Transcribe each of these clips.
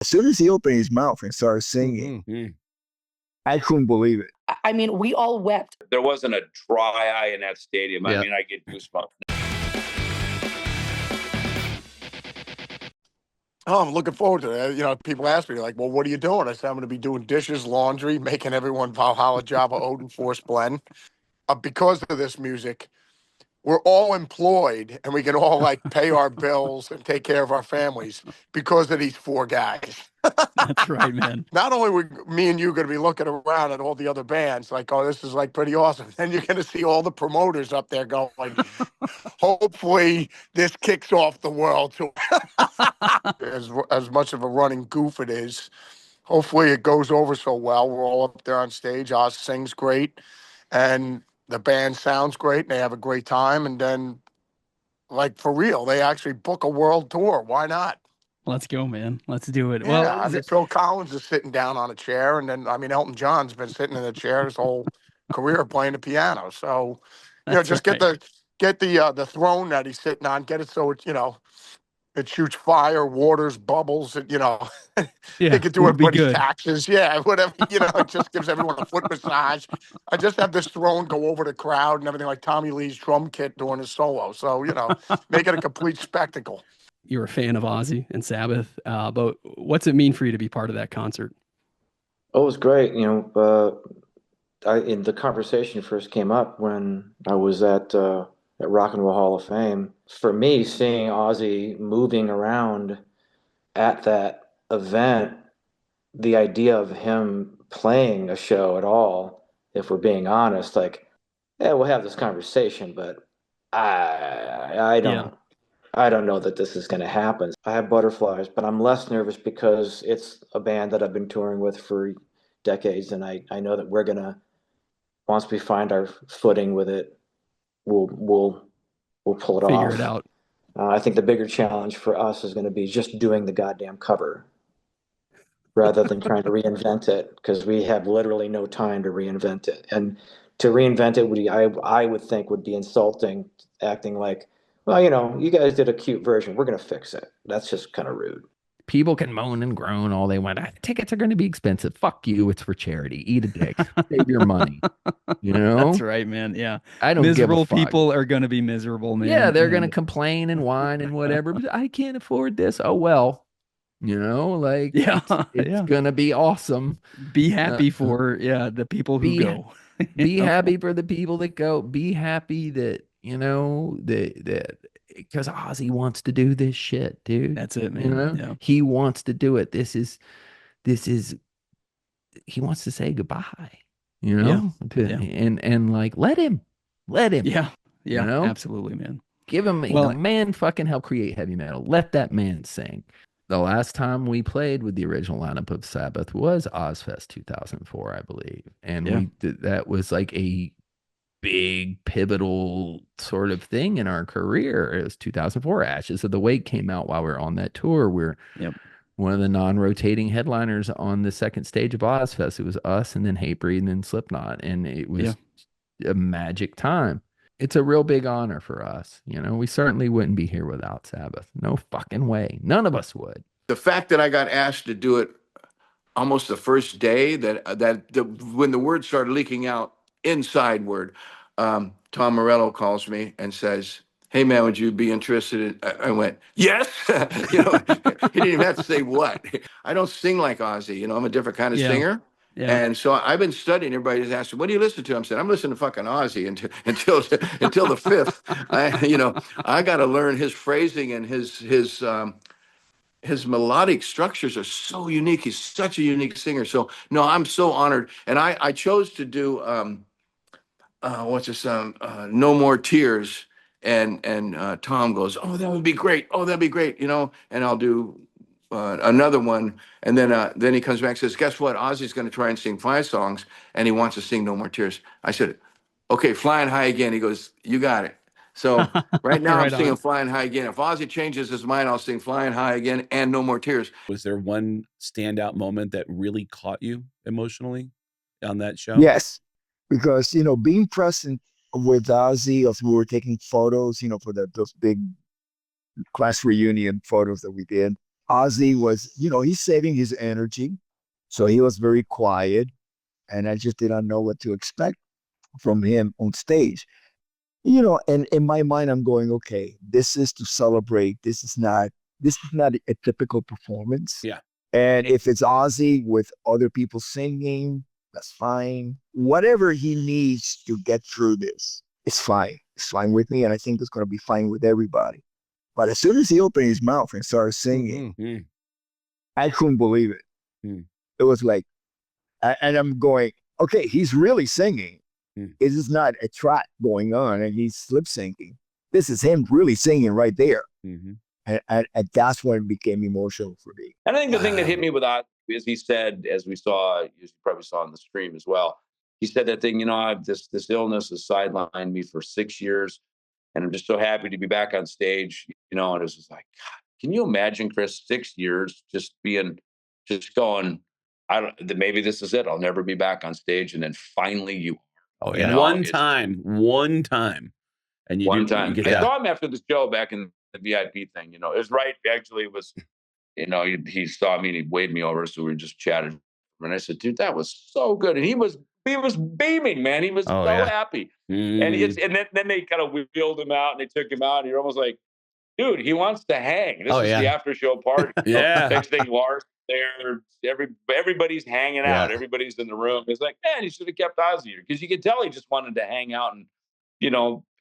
As soon as he opened his mouth and started singing, I couldn't believe it. I mean, we all wept. There wasn't a dry eye in that stadium. Yeah. I mean, I get goosebumps. Oh, I'm looking forward to it. You know, people ask me, like, well, what are you doing? I said, I'm going to be doing dishes, laundry, making everyone Valhalla Java Odin Force blend. Because of this music, we're all employed and we can all like pay our bills and take care of our families because of these four guys. That's right, man. Not only were me and you going to be looking around at all the other bands, like, oh, this is like pretty awesome. Then you're going to see all the promoters up there going, hopefully this kicks off the world tour. as much of a running goof it is, hopefully it goes over so well. We're all up there on stage. Oz sings great and the band sounds great and they have a great time. And then, like, for real, they actually book a world tour. Why not? Let's go, man. Let's do it. Yeah, Well, I mean, Phil Collins is sitting down on a chair. And then, I mean, Elton John's been sitting in a chair his whole career playing the piano. So, you know, just right. get the throne that he's sitting on, get it so it, you know, it shoots fire, waters, bubbles, you know. Yeah, They could do everybody's good. taxes. Yeah, whatever, you know, it just gives everyone a foot massage. I just have this throne go over the crowd and everything, like Tommy Lee's drum kit doing his solo. So, you know, make it a complete spectacle. You're a fan of Ozzy and Sabbath, but what's it mean for you to be part of that concert? Oh, it was great. You know, in the conversation first came up when I was at Rock and Roll Hall of Fame. For me, seeing Ozzy moving around at that event, the idea of him playing a show at all, if we're being honest, like, yeah, we'll have this conversation, but I don't know that this is going to happen. I have butterflies, but I'm less nervous because it's a band that I've been touring with for decades, and I know that we're gonna, once we find our footing with it, we'll pull it off. Figure it out. I think the bigger challenge for us is going to be just doing the goddamn cover rather than trying to reinvent it, because we have literally no time to reinvent it. And to reinvent it I would think would be insulting, acting like, well, you know, you guys did a cute version, we're going to fix it. That's just kind of rude. People can moan and groan all they want. Tickets are going to be expensive. Fuck you. It's for charity. Eat a dick. Save your money. You know? That's right, man. Yeah. I don't miserable give a fuck. People are going to be miserable, man. Yeah, they're going to complain and whine and whatever. But I can't afford this. Oh, well. You know, like, yeah, it's going to be awesome. Be happy for, the people who go. Be happy for the people that go. Be happy that, you know, that because Ozzy wants to do this shit, dude. That's it, man. You know? Yeah. He wants to do it. This is he wants to say goodbye, you know? And like, let him. Yeah. You know? Absolutely, man. Give him, man fucking help create heavy metal. Let that man sing. The last time we played with the original lineup of Sabbath was Ozfest 2004, I believe. And that was like a big pivotal sort of thing in our career. It was 2004. Ashes of the Wake came out while we were on that tour. We're one of the non-rotating headliners on the second stage of Ozfest. It was us and then Hatebreed and then Slipknot, and it was a magic time. It's a real big honor for us. You know, we certainly wouldn't be here without Sabbath. No fucking way. None of us would. The fact that I got asked to do it almost the first day when the word started leaking out, inside word, Tom Morello calls me and says, "Hey man, would you be interested in?" I went, "Yes." You know, he didn't even have to say what. I don't sing like Ozzy. You know, I'm a different kind of singer. Yeah. And so I've been studying. Everybody's asking, "What do you listen to?" I'm saying, "I'm listening to fucking Ozzy until the fifth." I got to learn his phrasing and his melodic structures are so unique. He's such a unique singer. So no, I'm so honored. And I chose to do No More Tears. And Tom goes, "Oh, that would be great. Oh, that'd be great." You know, and I'll do another one, and then he comes back and says, "Guess what? Ozzy's going to try and sing 5 songs, and he wants to sing No More Tears." I said, "Okay, Flying High Again." He goes, "You got it." So right now I'm singing Flying High Again. If Ozzy changes his mind, I'll sing Flying High Again and No More Tears. Was there one standout moment that really caught you emotionally on that show? Yes, because, you know, being present with Ozzy, as we were taking photos, you know, for those big class reunion photos that we did, Ozzy was, he's saving his energy. So he was very quiet. And I just did not know what to expect from him on stage. And in my mind, I'm going, okay, this is to celebrate. This is not a typical performance. Yeah. And if it's Ozzy with other people singing, that's fine. Whatever he needs to get through this, it's fine. It's fine with me. And I think it's going to be fine with everybody. But as soon as he opened his mouth and started singing, I couldn't believe it. It was like, and I'm going, okay, he's really singing. It is not a track going on and he's lip syncing. This is him really singing right there. And that's when it became emotional for me. And I think the thing that hit me with that is he said, as you probably saw on the stream as well, he said that thing, this illness has sidelined me for 6 years. And I'm just so happy to be back on stage, and it was just like, God, can you imagine, Chris, 6 years just going, maybe this is it. I'll never be back on stage. And then finally you are. Oh, yeah. One time. And one time. I saw him after the show back in the VIP thing, it was right. Actually, it was, he saw me and he waved me over. So we just chatted. And I said, dude, that was so good. And he was beaming, man. He was happy. And then they kind of wheeled him out and they took him out. And you're almost like, dude, he wants to hang. This is the after show party. Next thing, Lars there, everybody's hanging out. Everybody's in the room. It's like, man, he should have kept Ozzy here, because you could tell he just wanted to hang out. And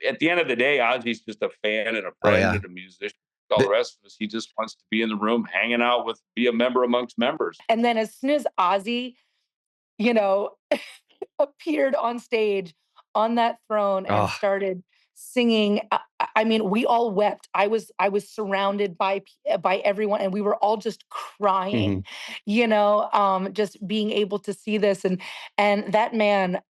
at the end of the day, Ozzy's just a fan and a friend and a musician. All the rest of us, he just wants to be in the room, hanging out be a member amongst members. And then as soon as Ozzy, appeared on stage on that throne and started singing, I mean, we all wept. I was surrounded by everyone, and we were all just crying, just being able to see this. And that man,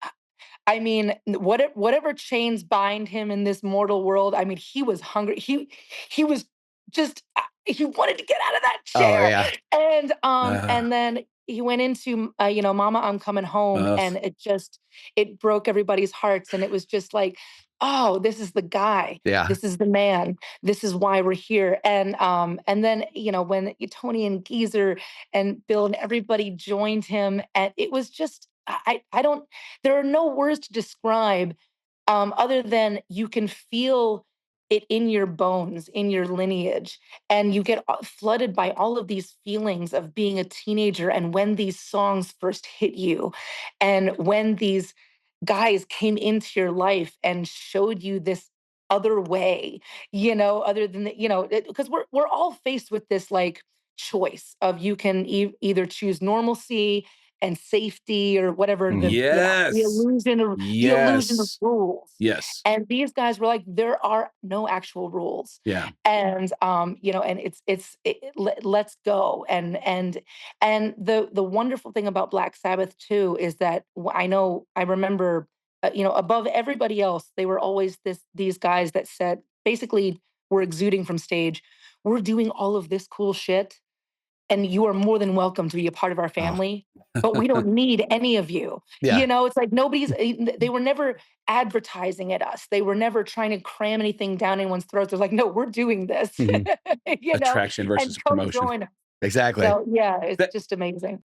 I mean, whatever chains bind him in this mortal world, I mean, he was hungry. He was just, he wanted to get out of that chair. And then he went into, Mama, I'm Coming Home. And it broke everybody's hearts. And it was just like, oh, this is the guy. Yeah. This is the man. This is why we're here. And then, when Tony and Geezer and Bill and everybody joined him, and it was just, there are no words to describe other than you can feel it in your bones, in your lineage. And you get flooded by all of these feelings of being a teenager, and when these songs first hit you, and when these guys came into your life and showed you this other way, other than because we're all faced with this like choice of you can either choose normalcy and safety or whatever, the illusion of rules. Yes. And these guys were like, there are no actual rules. Yeah. And and let's go. And the wonderful thing about Black Sabbath too is that I remember above everybody else, they were always these guys that said, basically, were exuding from stage, we're doing all of this cool shit, and you are more than welcome to be a part of our family, but we don't need any of you. Yeah. It's like they were never advertising at us. They were never trying to cram anything down anyone's throats. They're like, no, we're doing this. Attraction versus promotion. Join us. Exactly. So yeah, it's just amazing.